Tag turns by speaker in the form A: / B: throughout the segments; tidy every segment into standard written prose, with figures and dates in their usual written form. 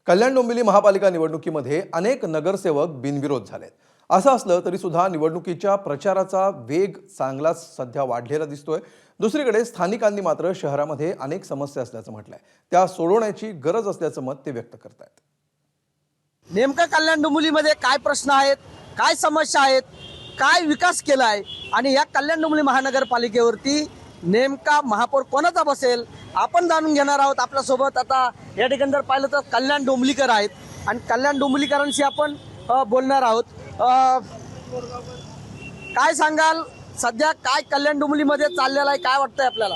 A: कल्याण डोंबिवली महापालिका निवडणुकीमध्ये अनेक नगरसेवक बिनविरोध झालेत। असं असलं तरी सुद्धा निवडणुकीच्या प्रचाराचा वेग चांगलाच सध्या वाढलेला दिसतोय। दुसरीकडे स्थानिकांनी मात्र शहरामध्ये अनेक समस्या असल्याचं म्हटलंय, त्या सोडवण्याची गरज असल्याचं मत ते व्यक्त करतायत।
B: नेमका कल्याण डोंबिवलीमध्ये काय प्रश्न आहेत, काय समस्या आहेत, काय विकास केलाय आणि या कल्याण डोंबिवली महानगरपालिकेवरती नेमका महापौर कोणाचा बसेल आपण जाणून घेणार आहोत। आपल्यासोबत आता या ठिकाणी जर पाहिलं तर कल्याण डोंबिवलीकर आहेत आणि कल्याण डोंबिवलीकरांशी आपण बोलणार आहोत। काय सांगाल, सध्या काय कल्याण डोंबिवलीमध्ये चाललेलं आहे, काय वाटतंय आपल्याला?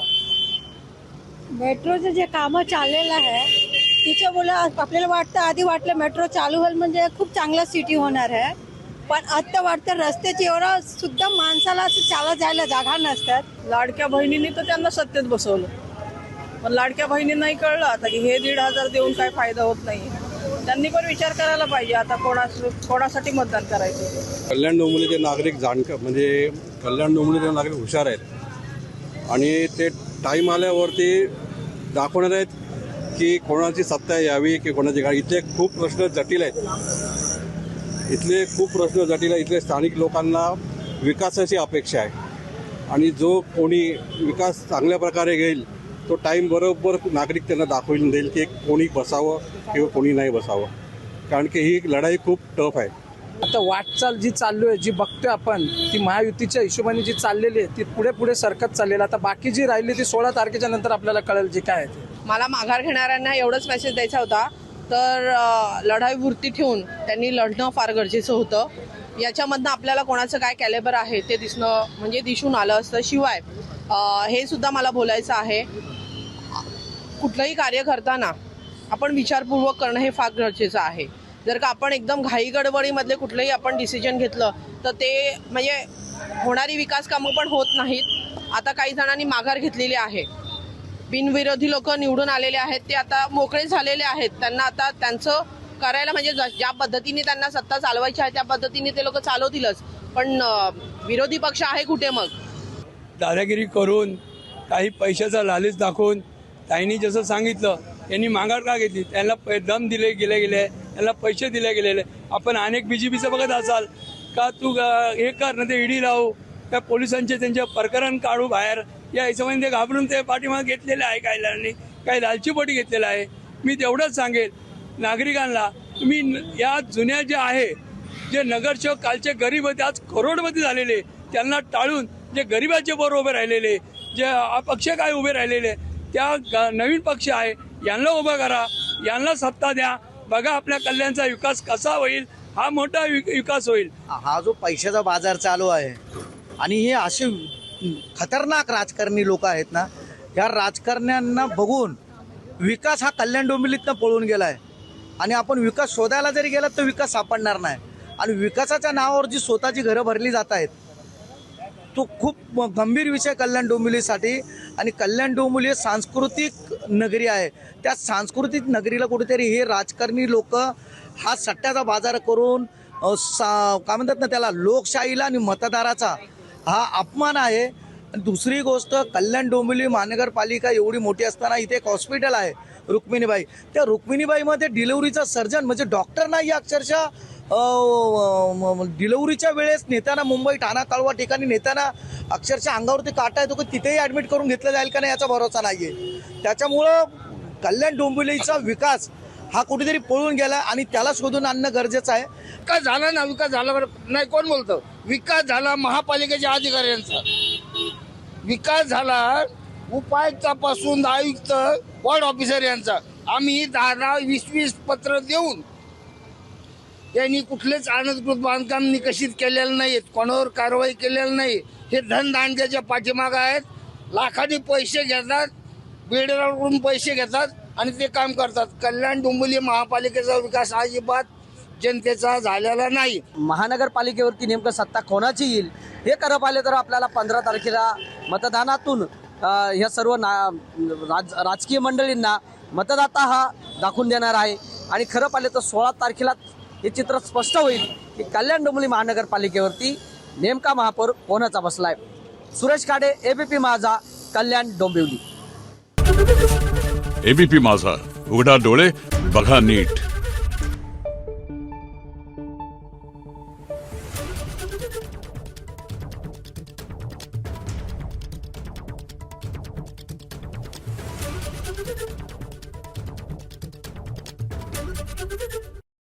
C: मेट्रोचं जे कामं चाललेलं आहे त्याच्यामुळे आपल्याला वाटतं, आधी वाटलं मेट्रो चालू होईल म्हणजे खूप चांगला सिटी होणार आहे, पण आता वाटतं रस्त्याची एवढं सुद्धा माणसाला असं चालत जायला जागा नसतात।
D: लाडक्या बहिणींनी तर त्यांना सत्तेत बसवलं, पण लाडक्या बहिणींनाही कळलं आता की हे 1,500 देऊन काय फायदा होत नाही। त्यांनी पण विचार करायला पाहिजे आता कोणासाठी मतदान करायचं।
E: कल्याण डोंबिवलीचे नागरिक जाणकार म्हणजे कल्याण डोंबिवलीचे नागरिक हुशार आहेत आणि ते टाईम आल्यावरती दाखवणार आहेत की कोणाची सत्ता यावी की कोणाची गाडी। इथले खूप प्रश्न जटिल आहेत, इथले स्थानिक लोकांना विकासाची अपेक्षा आहे आणि जो कोणी विकास चांगल्या प्रकारे घेईल तो टाईम बरोबर नागरिक त्यांना दाखवून देईल की कोणी बसावं किंवा कोणी नाही बसावं, कारण की ही लढाई खूप टफ आहे।
D: आता वाटचाल जी चालू आहे, जी बघतोय आपण, ती महायुतीच्या हिशोबाने जी चाललेली आहे ती पुढे पुढे सरकत चाललेली। आता बाकी जी राहिली ती 16 तारखेच्या नंतर आपल्याला कळेल जे काय आहे ते।
F: मला माघार घेणाऱ्यांना एवढंच मेसेज द्यायचा होता, तर लढाई वृत्ती ठेवून त्यांनी लढणं फार गरजेचं होतं। याच्यामधनं आपल्याला कोणाचं काय कॅलिबर आहे ते दिसून आलं असतं। शिवाय हे सुद्धा मला बोलायचं आहे, कुठलंही कार्य करताना आपण विचारपूर्वक करणं हे फार गरजेचं आहे। जर का आपण एकदम घाई गडबडीमधले कुठलंही आपण डिसिजन घेतलं तर ते म्हणजे होणारी विकास कामं पण होत नाहीत। आता काही जणांनी माघार घेतलेली आहे, बिनविरोधी लोक निवडून आलेले आहेत, ते आता मोकळे झालेले आहेत। त्यांना आता त्यांचं करायला म्हणजे ज्या पद्धतीने त्यांना सत्ता चालवायची आहे त्या पद्धतीने ते लोक चालवतीलच, पण विरोधी पक्ष आहे कुठे? मग
G: दादागिरी करून काही पैशाचा लालच दाखवून ताईंनी जसं सांगितलं यांनी माघार का घेतली, त्यांना दम दिले गेले, त्यांना पैसे दिले गेलेले। आपण अनेक बीजेपीचं बघत असाल का, तू हे कर ना ते ईडी लावू, त्या पोलिसांचे त्यांचे प्रकरण काढू बाहेर, या हिशोबाने ते घाबरून ते पाठीमागे घेतलेलं आहे। काही लालचीपोटी घेतलेलं आहे। मी तेवढंच सांगेल नागरिकांना, तुम्ही या जुन्या जे आहे जे नगरसेवक कालचे गरीब होते आज करोडपती झालेले, त्यांना टाळून जे गरिबाचे बरोबर उभे राहिलेले, जे अपक्ष काय उभे राहिलेले, त्या नवीन पक्ष आहे यांना उभं करा, यांना सत्ता द्या, बघा आपल्या कल्याणचा विकास कसा होईल, हा मोठा विकास होईल।
B: हा जो पैशाचा बाजार चालू आहे आणि हे असे खतरनाक राजकारणी लोक आहेत ना, या राजकारण्यांना बघून विकास हा कल्याण डोंबिवलीतनं पळून गेलाय आणि आपण विकास शोधायला जरी गेला तर विकास सापडणार नाही। आणि विकासाच्या नावावर जी स्वतःची घरं भरली जात आहेत तो खूप गंभीर विषय कल्याण डोंबिवलीसाठी। आणि कल्याण डोंबिवली सांस्कृतिक नगरी आहे, त्या सांस्कृतिक नगरीला कुठेतरी हे राजकारणी लोक हा सट्ट्याचा बाजार करून काय म्हणतात ना त्याला, लोकशाहीला आणि मतदाराचा हा अपमान आहे। आणि दुसरी गोष्ट, कल्याण डोंबिवली महानगरपालिका एवढी मोठी असताना इथे एक हॉस्पिटल आहे रुक्मिणीबाई, त्या रुक्मिणीबाईमध्ये डिलिव्हरीचं सर्जन म्हणजे डॉक्टर नाही, अक्षरशः डिलिव्हरीच्या वेळेस नेताना मुंबई ठाणा कळवा ठिकाणी नेताना अक्षरशः अंगावरती काटा येतो की तिथेही ॲडमिट करून घेतलं जाईल का नाही याचा भरोसा नाही आहे। त्याच्यामुळं कल्याण डोंबिवलीचा विकास हा कुठेतरी पळून गेला आणि त्याला शोधून आणणं गरजेचं आहे।
H: विकास झाला ना, विकास झाला नाही कोण बोलतं? विकास झाला महापालिकेच्या अधिकाऱ्यांचा, विकास झाला उपायुक्तापासून आयुक्त वॉर्ड ऑफिसर यांचा। आम्ही 10-20 पत्र देऊन त्यांनी कुठलेच अनधिकृत बांधकाम निकषित केलेलं नाहीत, कोणावर कारवाई केलेली नाही। हे धनदांड्याच्या पाठीमागं आहेत, लाखांनी पैसे घेतात, बिल्डरांकडून पैसे घेतात आणि ते काम करतात। कल्याण डोंबिवली महापालिकेचा विकास अजिबात जनतेचा झालेला नाही।
B: महानगरपालिकेवरती नेमकं सत्ता कोणाची येईल हे खरं पाहिलं तर आपल्याला 15 तारखेला मतदानातून ह्या सर्व राजकीय मंडळींना मतदाता हा दाखवून देणार आहे। आणि खरं पाहिलं तर 16 तारखेला हे चित्र स्पष्ट होईल की कल्याण डोंबिवली महानगरपालिकेवरती नेमका महापौर कोणाचा बसलाय। सुरेश काडे, एबीपी माझा, कल्याण डोंबिवली।
I: एबीपी माझा, उघडा डोळे बघा नीट। आहे.